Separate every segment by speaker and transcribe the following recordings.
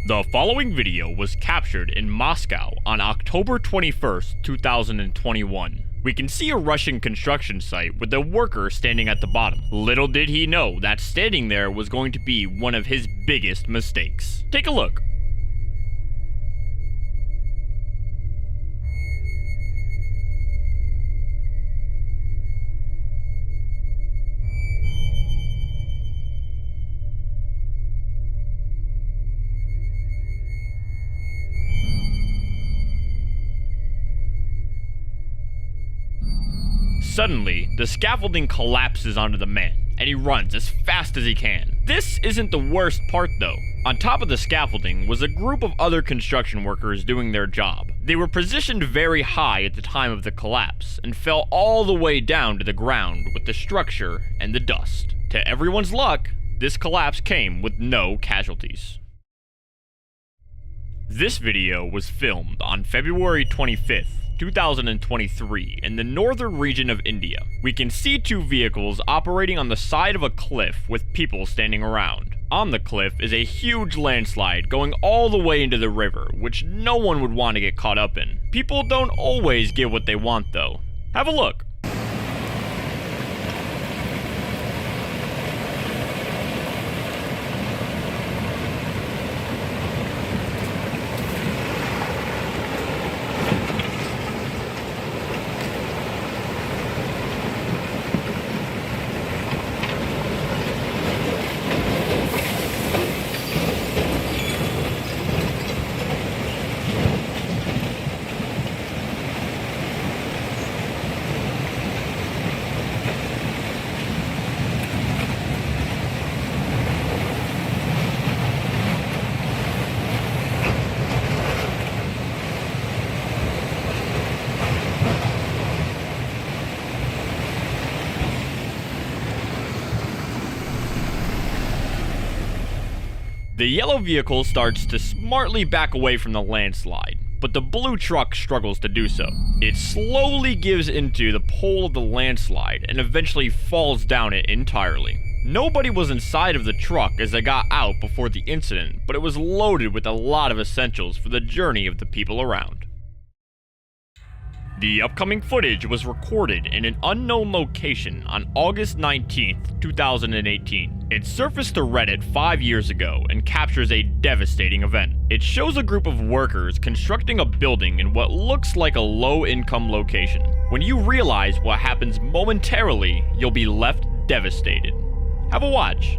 Speaker 1: The following video was captured in Moscow on October 21st, 2021. We can see a Russian construction site with a worker standing at the bottom. Little did he know that standing there was going to be one of his biggest mistakes. Take a look. Suddenly, the scaffolding collapses onto the man, and he runs as fast as he can. This isn't the worst part though. On top of the scaffolding was a group of other construction workers doing their job. They were positioned very high at the time of the collapse, and fell all the way down to the ground with the structure and the dust. To everyone's luck, this collapse came with no casualties. This video was filmed on February 25th, 2023 in the northern region of India. We can see two vehicles operating on the side of a cliff with people standing around. On the cliff is a huge landslide going all the way into the river, which no one would want to get caught up in. People don't always get what they want though. Have a look. The yellow vehicle starts to smartly back away from the landslide, but the blue truck struggles to do so. It slowly gives into the pole of the landslide and eventually falls down it entirely. Nobody was inside of the truck as they got out before the incident, but it was loaded with a lot of essentials for the journey of the people around. The upcoming footage was recorded in an unknown location on August 19th, 2018. It surfaced to Reddit 5 years ago and captures a devastating event. It shows a group of workers constructing a building in what looks like a low-income location. When you realize what happens momentarily, you'll be left devastated. Have a watch.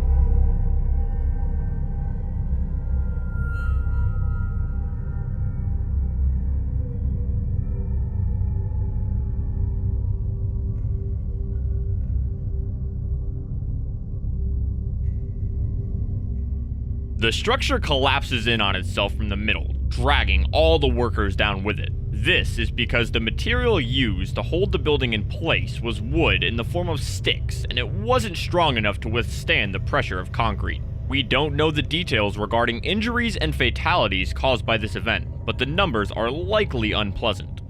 Speaker 1: The structure collapses in on itself from the middle, dragging all the workers down with it. This is because the material used to hold the building in place was wood in the form of sticks, and it wasn't strong enough to withstand the pressure of concrete. We don't know the details regarding injuries and fatalities caused by this event, but the numbers are likely unpleasant.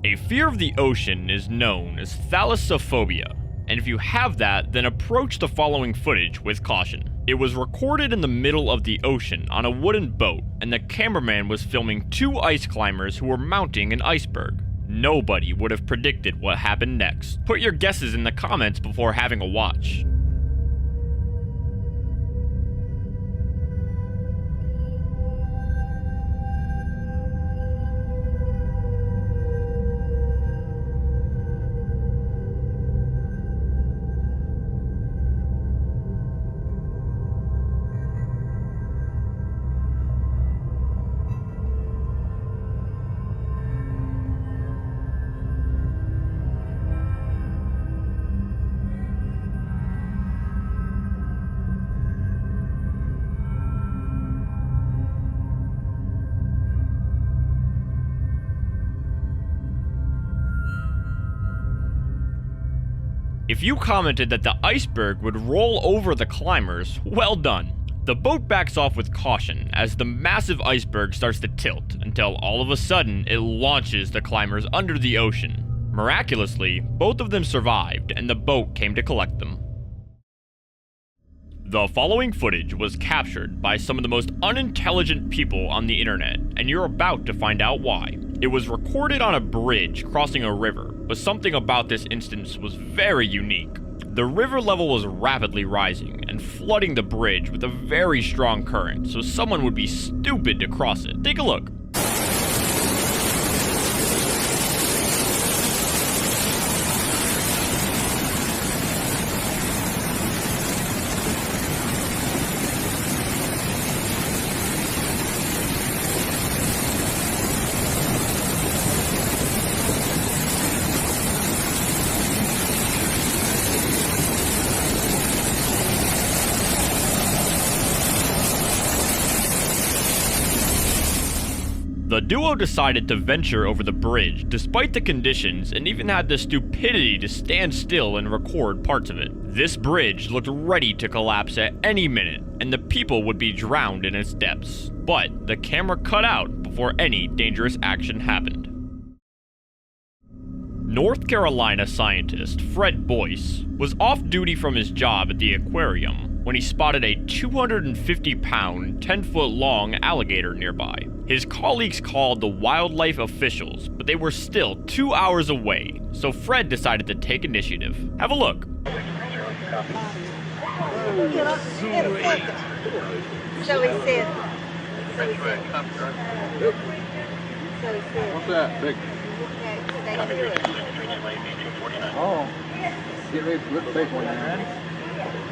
Speaker 1: A fear of the ocean is known as thalassophobia, and if you have that, then approach the following footage with caution. It was recorded in the middle of the ocean on a wooden boat, and the cameraman was filming two ice climbers who were mounting an iceberg. Nobody would have predicted what happened next. Put your guesses in the comments before having a watch. If you commented that the iceberg would roll over the climbers, well done. The boat backs off with caution as the massive iceberg starts to tilt until all of a sudden it launches the climbers under the ocean. Miraculously, both of them survived and the boat came to collect them. The following footage was captured by some of the most unintelligent people on the internet, and you're about to find out why. It was recorded on a bridge crossing a river, but something about this instance was very unique. The river level was rapidly rising and flooding the bridge with a very strong current, so someone would be stupid to cross it. Take a look. The duo decided to venture over the bridge despite the conditions and even had the stupidity to stand still and record parts of it. This bridge looked ready to collapse at any minute and the people would be drowned in its depths. But the camera cut out before any dangerous action happened. North Carolina scientist Fred Boyce was off duty from his job at the aquarium when he spotted a 250-pound, 10-foot-long alligator nearby. His colleagues called the wildlife officials, but they were still 2 hours away, so Fred decided to take initiative. Have a look.
Speaker 2: So he said.
Speaker 3: What's that? Big. Oh. Get ready to look the big one now.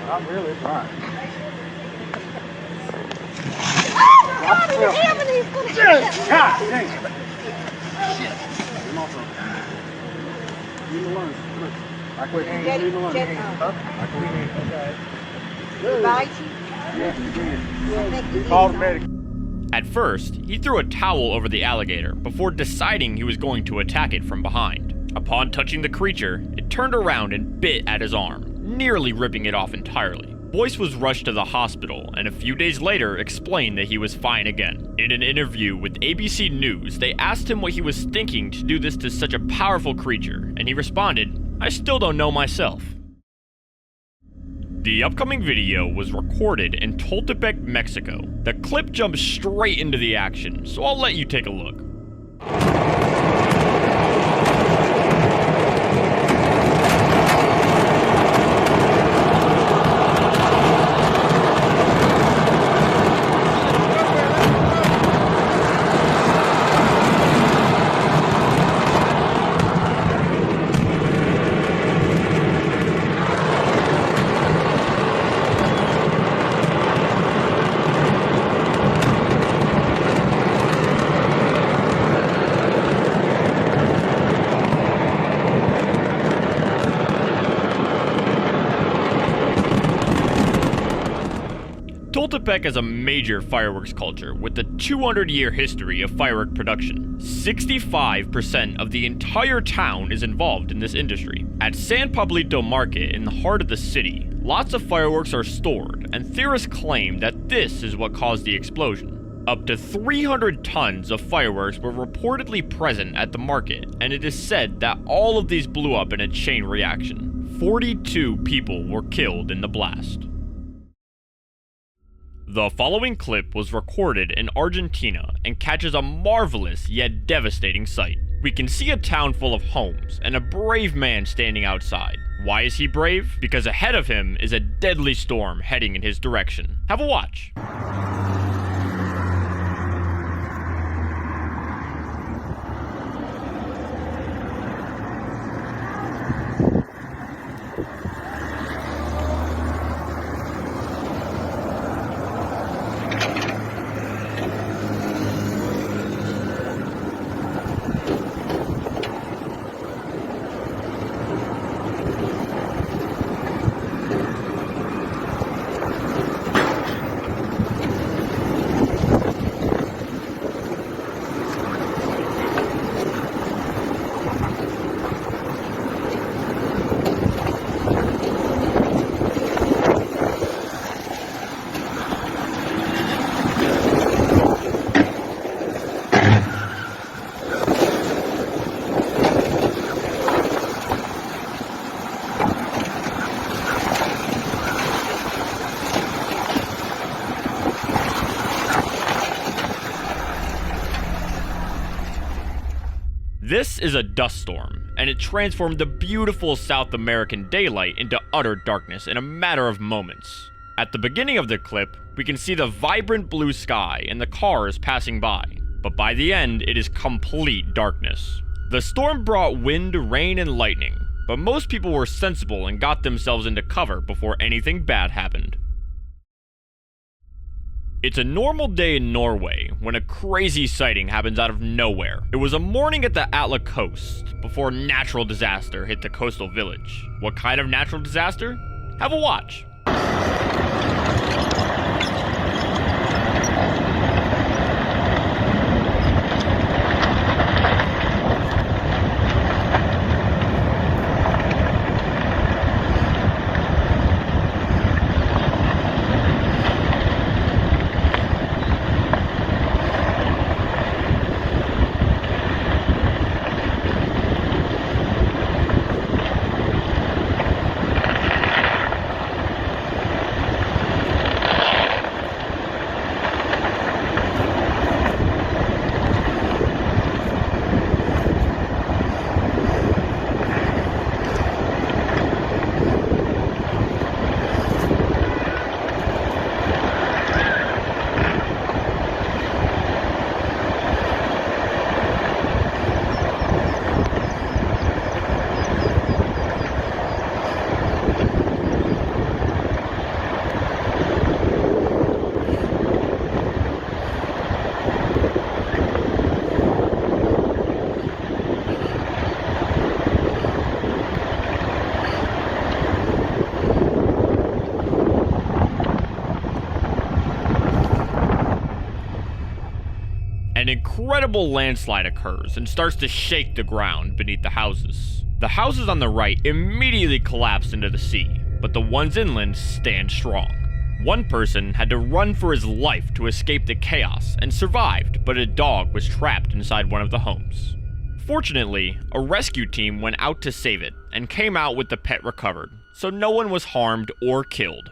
Speaker 3: Not really. All right.
Speaker 2: God, he's having these little
Speaker 3: God dang it. Shit. Come on, son. Leave him alone. Come on. I quit. Leave him alone. I quit. Okay.
Speaker 2: bite you?
Speaker 3: Yeah, you did.
Speaker 2: Yeah.
Speaker 3: Call the medic.
Speaker 1: At first, he threw a towel over the alligator before deciding he was going to attack it from behind. Upon touching the creature, it turned around and bit at his arm, nearly ripping it off entirely. Boyce was rushed to the hospital and a few days later explained that he was fine again. In an interview with ABC News, they asked him what he was thinking to do this to such a powerful creature, and he responded, "I still don't know myself." The upcoming video was recorded in Tultepec, Mexico. The clip jumps straight into the action, so I'll let you take a look. Tultepec has a major fireworks culture with a 200-year history of firework production. 65% of the entire town is involved in this industry. At San Pablito Market in the heart of the city, lots of fireworks are stored, and theorists claim that this is what caused the explosion. Up to 300 tons of fireworks were reportedly present at the market, and it is said that all of these blew up in a chain reaction. 42 people were killed in the blast. The following clip was recorded in Argentina and catches a marvelous yet devastating sight. We can see a town full of homes and a brave man standing outside. Why is he brave? Because ahead of him is a deadly storm heading in his direction. Have a watch. This is a dust storm, and it transformed the beautiful South American daylight into utter darkness in a matter of moments. At the beginning of the clip, we can see the vibrant blue sky and the cars passing by, but by the end, it is complete darkness. The storm brought wind, rain, and lightning, but most people were sensible and got themselves into cover before anything bad happened. It's a normal day in Norway when a crazy sighting happens out of nowhere. It was a morning at the Atla coast before natural disaster hit the coastal village. What kind of natural disaster? Have a watch. An incredible landslide occurs and starts to shake the ground beneath the houses. The houses on the right immediately collapse into the sea, but the ones inland stand strong. One person had to run for his life to escape the chaos and survived, but a dog was trapped inside one of the homes. Fortunately, a rescue team went out to save it and came out with the pet recovered, so no one was harmed or killed.